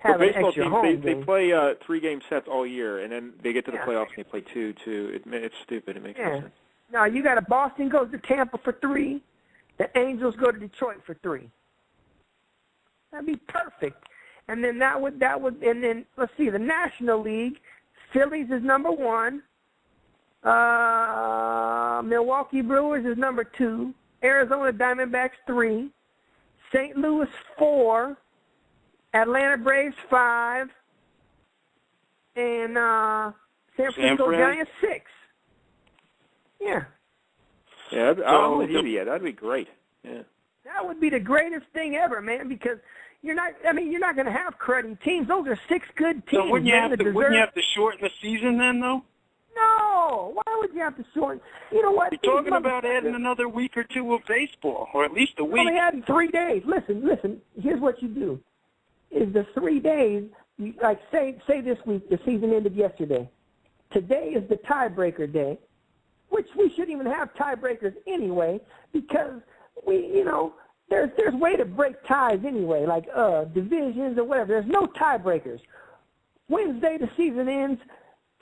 But baseball teams, they play 3-game sets all year, and then they get to the playoffs and they play 2-2. It's stupid. It makes no sense. No, you got Boston goes to Tampa for 3. The Angels go to Detroit for 3. That'd be perfect. And then and then let's see, the National League, Phillies is number 1. Milwaukee Brewers is number 2. Arizona Diamondbacks 3. St. Louis 4. Atlanta Braves 5. And San Francisco Giants 6. Yeah. Yeah, I'm with you. Yeah, that'd be great. Yeah. That would be the greatest thing ever, man, because you're not going to have cruddy teams. Those are 6 good teams. So wouldn't you have to shorten the season then, though? No. Why would you have to shorten? You know what? You're talking about adding another week or 2 of baseball, or at least a week. Only adding 3 days. Listen. Here's what you do. Is the 3 days, like say this week, the season ended yesterday. Today is the tiebreaker day, which we shouldn't even have tiebreakers anyway, because there's way to break ties anyway, like divisions or whatever. There's no tiebreakers. Wednesday the season ends.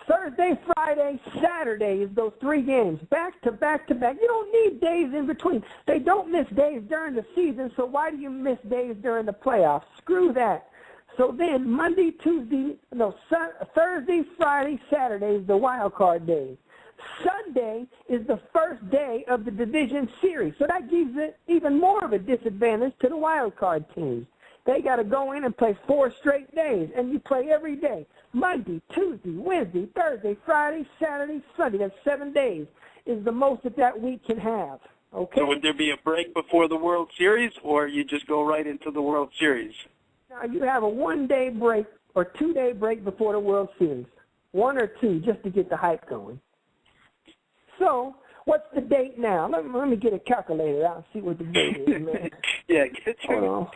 Thursday, Friday, Saturday is those 3 games, back to back to back. You don't need days in between. They don't miss days during the season, so why do you miss days during the playoffs? Screw that. So then Thursday, Friday, Saturday is the wild card days. Sunday is the first day of the division series, so that gives it even more of a disadvantage to the wild card teams. They got to go in and play 4 straight days, and you play every day. Monday, Tuesday, Wednesday, Thursday, Friday, Saturday, Sunday. That's 7 days is the most that week can have. Okay? So would there be a break before the World Series, or you just go right into the World Series? Now, you have a 1-day break or 2-day break before the World Series. 1 or 2 just to get the hype going. So, what's the date now? Let me get a calculator out and see what the date is, man. Yeah, get your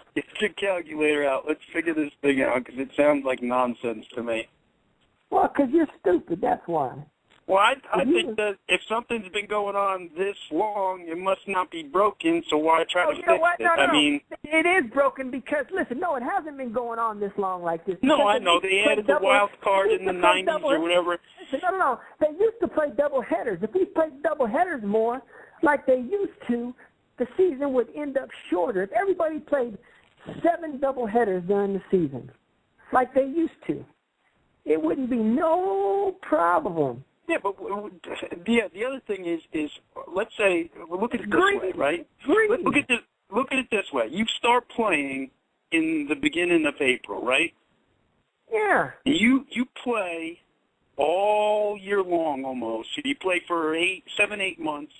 calculator out. Let's figure this thing out, because it sounds like nonsense to me. Well, because you're stupid, that's why. Well, I think that if something's been going on this long, it must not be broken, so why try to fix it? No, I mean, it is broken because, listen, no, it hasn't been going on this long like this. No, I know. They added the wild card in the 90s or whatever. Listen, no. They used to play double headers. If we played double headers more like they used to, the season would end up shorter. If everybody played 7 double headers during the season like they used to, it wouldn't be no problem. Yeah, but the other thing is let's say, look at it this way, right? Look at it this way. You start playing in the beginning of April, right? Yeah. You play all year long almost. You play for 7, 8 months,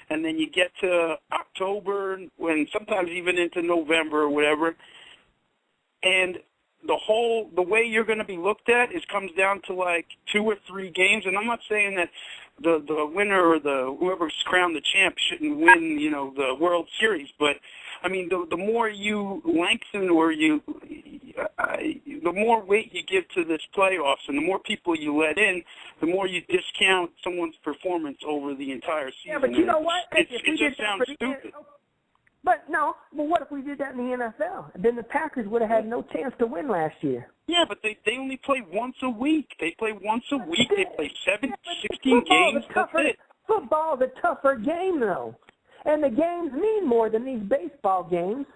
and then you get to October, and sometimes even into November or whatever, and the way you're going to be looked at comes down to like 2 or 3 games, and I'm not saying that the winner or whoever's crowned the champ shouldn't win, the World Series, but I mean the more you lengthen or the more weight you give to this playoffs, and the more people you let in, the more you discount someone's performance over the entire season. Yeah, but you know what? It just sounds stupid. But what if we did that in the NFL? Then the Packers would have had no chance to win last year. Yeah, but they only play once a week. They play once a week. They play 16 games. That's it. Football's a tougher game, though. And the games mean more than these baseball games.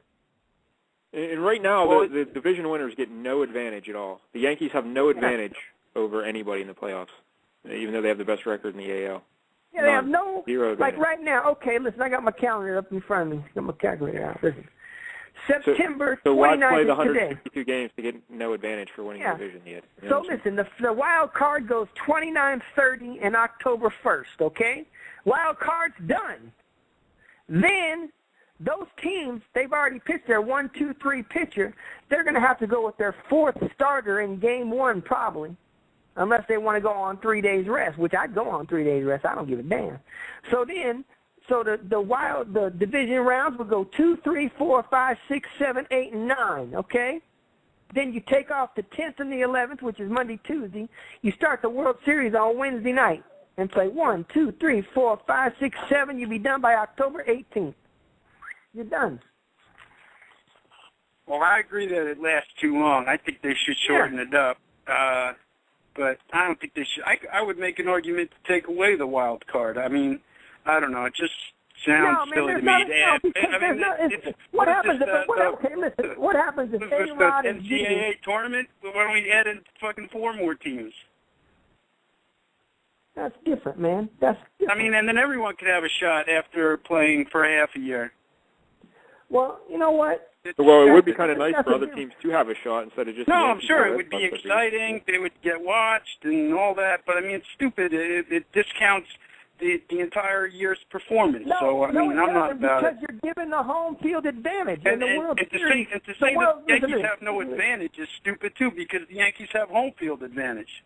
And right now, the division winners get no advantage at all. The Yankees have no advantage over anybody in the playoffs, even though they have the best record in the AL. Yeah, they have no, zero like right now, okay, listen, I got my calendar up in front of me. I got my calculator out. Listen. September 29th so why play the today. 162 games to get no advantage for winning the division yet? So listen, the wild card goes 29, 30, and October 1st, okay? Wild card's done. Then those teams, they've already pitched their 1, 2, 3 pitcher. They're going to have to go with their 4th starter in game 1 probably, unless they want to go on 3 days rest, which I'd go on 3 days rest. I don't give a damn. So the division rounds will go 2, 3, 4, 5, 6, 7, 8, and 9, okay? Then you take off the 10th and the 11th, which is Monday, Tuesday. You start the World Series on Wednesday night and play 1, 2, 3, 4, 5, 6, 7. You'll be done by October 18th. You're done. Well, I agree that it lasts too long. I think they should shorten it up. But I don't think they should. I would make an argument to take away the wild card. I mean, I don't know. It just sounds silly to me. What happens if A-Rod and NCAA tournament? Why don't we add in fucking 4 more teams? That's different, man. That's different. I mean, and then everyone could have a shot after playing for half a year. Well, you know what? Well, it would be kind of nice for other teams to have a shot instead of just... No, I'm sure it would be exciting. They would get watched and all that. But, I mean, it's stupid. It discounts the entire year's performance. So, I mean, I'm not about it. Because you're given the home field advantage. And to say that the Yankees have no advantage is stupid, too, because the Yankees have home field advantage.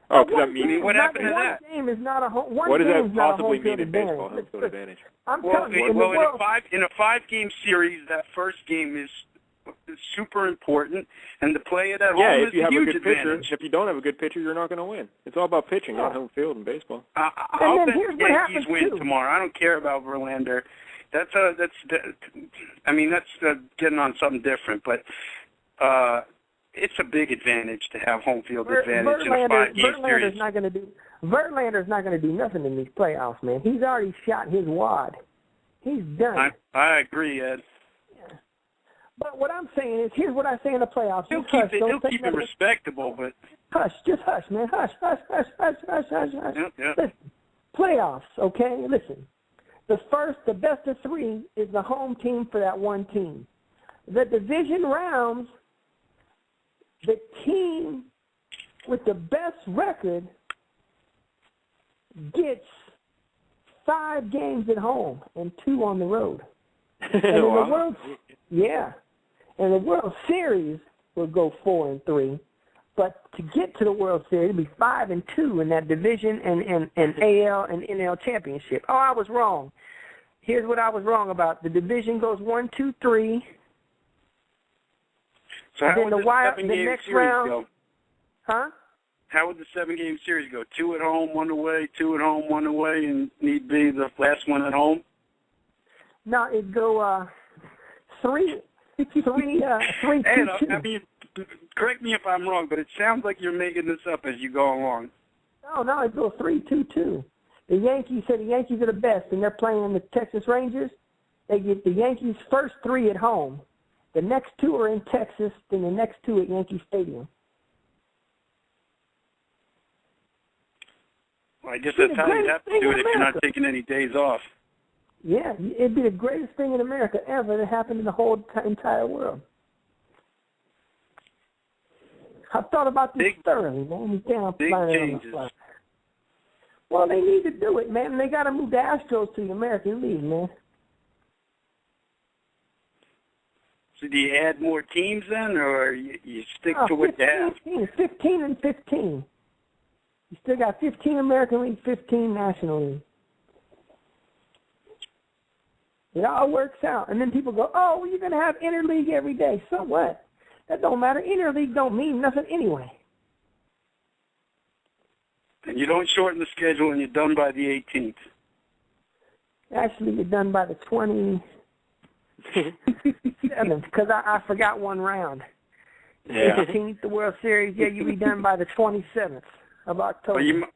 Oh, because that means... What happened to that? One game is not a home... What does that possibly mean in baseball, home field advantage? In a 5-game series, that first game is super important, and to play it at home is a huge advantage. If you don't have a good pitcher, you're not going to win. It's all about pitching on home field in baseball. I'll bet the Yankees win tomorrow. I don't care about Verlander. That's getting on something different, but it's a big advantage to have home field advantage in a 5-game series. Verlander's not going to do nothing in these playoffs, man. He's already shot his wad. He's done. I agree, Ed. Yeah. But what I'm saying is, here's what I say in the playoffs. He'll keep it respectable, but... Hush, just hush, man. Hush. Yep. Listen, playoffs, okay? Listen. The best of 3 is the home team for that one team. The division rounds, the team with the best record gets 5 games at home and 2 on the road. And in the World Series will go 4 and 3. But to get to the World Series, it'll be 5 and 2 in that division and AL and NL championship. Oh, I was wrong. Here's what I was wrong about. The division goes 1, 2, 3. So how would the 7-game series go? Huh? How would the 7-game series go? 2 at home, 1 away, 2 at home, 1 away, and need be the last one at home? No, it'd go 3, 2, 2. I mean, correct me if I'm wrong, but it sounds like you're making this up as you go along. No, it'd go 3, 2, 2. The Yankees are the best, and they're playing the Texas Rangers. They get the Yankees' first 3 at home. The next 2 are in Texas, then the next 2 at Yankee Stadium. Well, I guess that's how you have to do it if you're not taking any days off. Yeah, it'd be the greatest thing in America ever that happened in the whole entire world. I've thought about this thoroughly, man. Big changes. Well, they need to do it, man. They got to move the Astros to the American League, man. So do you add more teams then, or you stick to what you have? 15 and 15. You still got 15 American League, 15 National League. It all works out. And then people go, oh, well, you're going to have interleague every day. So what? That don't matter. Interleague don't mean nothing anyway. And you don't shorten the schedule, and you're done by the 18th. Actually, you're done by the 27th, because I forgot one round. Yeah. 18th, the World Series, you'll be done by the 27th of October.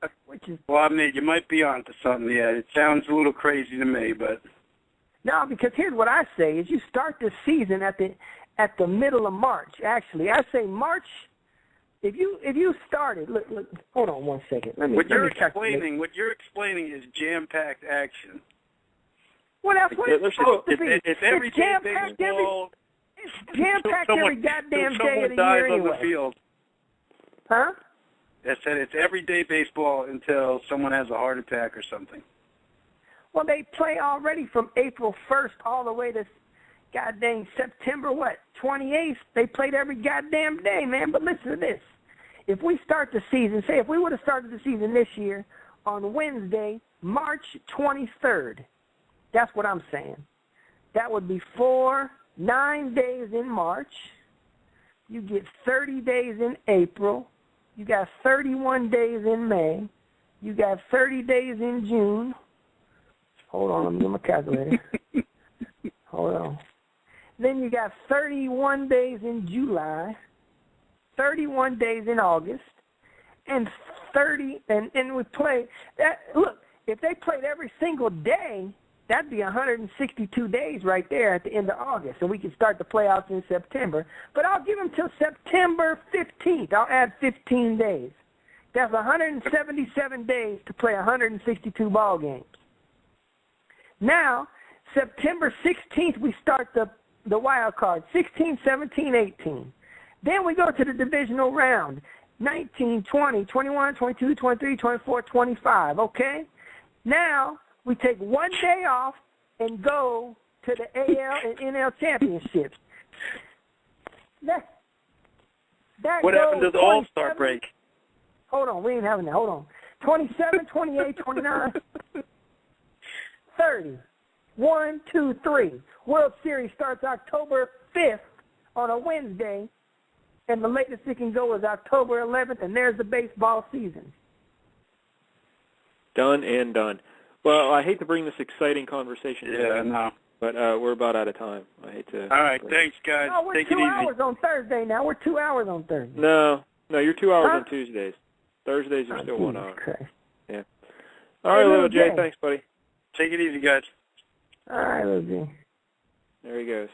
Well, I mean, you might be on to something, yeah. It sounds a little crazy to me, but... No, because here's what I say, is you start this season at the middle of March, actually. I say March, if you started, look, hold on one second. What you're explaining is jam-packed action. Well, that's what it's supposed to be. It's everyday baseball. It's jam-packed every goddamn day of the year anyway. On the field. Huh? I said it's everyday baseball until someone has a heart attack or something. Well, they play already from April 1st all the way to goddamn September, 28th. They played every goddamn day, man. But listen to this. If we start the season, say if we would have started the season this year on Wednesday, March 23rd, that's what I'm saying. That would be 9 days in March. You get 30 days in April. You got 31 days in May. You got 30 days in June. Hold on, let me get my calculator. Hold on. Then you got 31 days in July, 31 days in August, and 30, and we play that. Look, if they played every single day, that'd be 162 days right there at the end of August, and we can start the playoffs in September. But I'll give them till September 15th. I'll add 15 days. That's 177 days to play 162 ball games. Now, September 16th, we start the wild card, 16, 17, 18. Then we go to the divisional round, 19, 20, 21, 22, 23, 24, 25, okay? Now, we take 1 day off and go to the AL and NL championships. What happened to the All-Star break? Hold on, we ain't having that. Hold on. 27, 28, 29, 30. 1, 2, 3. World Series starts October 5th on a Wednesday, and the latest it can go is October 11th, and there's the baseball season. Done and done. Well, I hate to bring this exciting conversation no. But we're about out of time. I hate to. All right, thanks, guys. No, we're Take 2 it easy. hours on Thursday now. We're 2 hours on Thursday. No, you're 2 hours on Tuesdays. Thursdays are still 1 hour. Christ. Yeah. All right, little Jay. Thanks, buddy. Take it easy, guys. All right, little Jay. There he goes.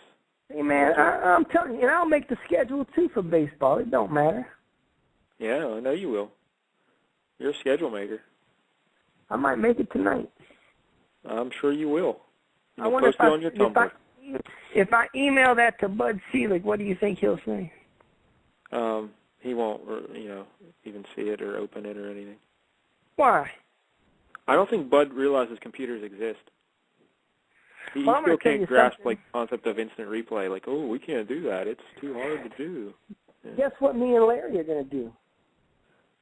Hey, man, I'm telling you, and I'll make the schedule, too, for baseball. It don't matter. Yeah, I know you will. You're a schedule maker. I might make it tonight. I'm sure you will. I wonder post it on your Tumblr. If I email that to Bud Selig, what do you think he'll say? He won't, even see it or open it or anything. Why? I don't think Bud realizes computers exist. He Well, still can't grasp something. the concept of instant replay. Like, oh, we can't do that. It's too hard to do. Yeah. Guess what me and Larry are going to do?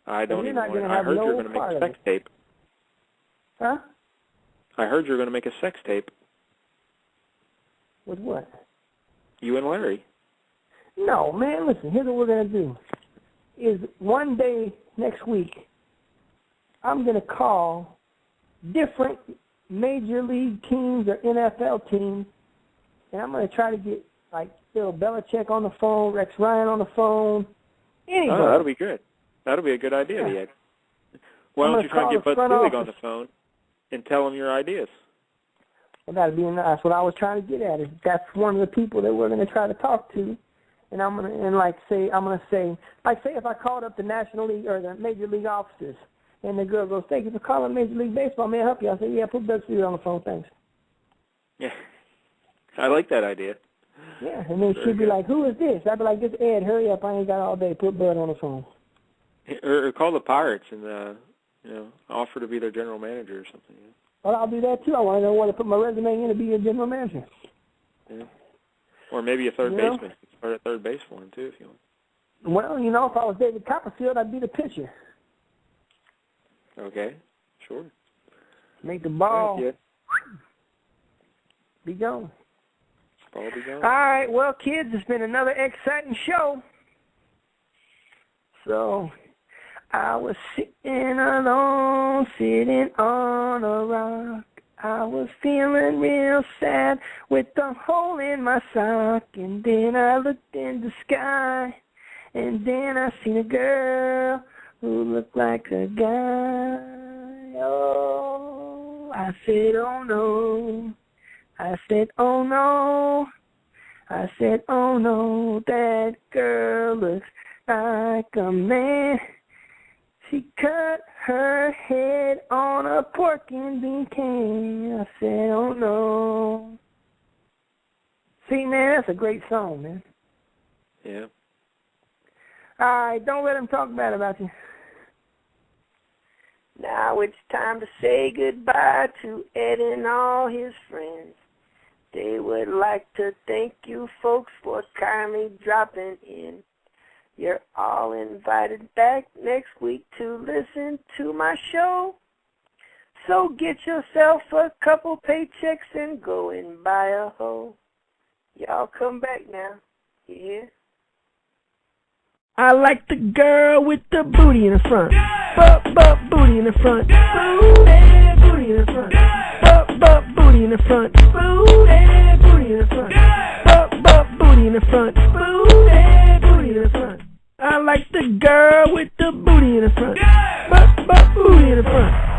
I don't you're even not want. gonna I have heard no you're going to make part a of sex it. tape. Huh? I heard you're going to make a sex tape. With what? You and Larry. No, man, listen, here's what we're going to do. Is one day next week, I'm going to call different major league teams or NFL teams, and I'm going to try to get, like, Bill Belichick on the phone, Rex Ryan on the phone, anybody. Oh, that'll be good. That'll be a good idea, Yeah. Ed. Why don't you try and get Bud front Selig on office. the phone and tell him your ideas? Well, that's what I was trying to get at. Is that's one of the people that we're going to try to talk to, and I'm going to say, if I called up the National League or the Major League offices, and the girl goes, "Thank you for calling Major League Baseball. May I help you?" I say, "Yeah, put Bud Selig on the phone, thanks." Yeah, I like that idea. Yeah, and then she'd be like, "Who is this?" I'd be like, "This Ed. Hurry up! I ain't got all day. Put Bud on the phone." Or call the Pirates and offer to be their general manager or something. Yeah. Well, I'll do that too. I want to know where to put my resume in to be a general manager. Yeah. Or maybe a third baseman. You can start at third base for him too if you want. Well, if I was David Copperfield, I'd be the pitcher. Okay, sure. Make the ball Yeah. be gone. Ball be gone. All right, well, kids, it's been another exciting show. So, I was sitting alone, sitting on a rock. I was feeling real sad with a hole in my sock. And then I looked in the sky, and then I seen a girl who looked like a guy. Oh, I said, oh no. I said, oh no. I said, oh no, that girl looks like a man. She cut her head on a pork and bean can. I said, oh no. See, man, that's a great song, man. Yeah. All right, don't let them talk bad about you. Now it's time to say goodbye to Ed and all his friends. They would like to thank you folks for kindly dropping in. You're all invited back next week to listen to my show. So get yourself a couple paychecks and go and buy a hoe. Y'all come back now. You hear? I like the girl with the booty in the front. Booty in the front. Booty in the front. Booty in the front. Booty in the front. Booty in the front. Booty in the front. I like the girl with the booty in the front. Booty in the front.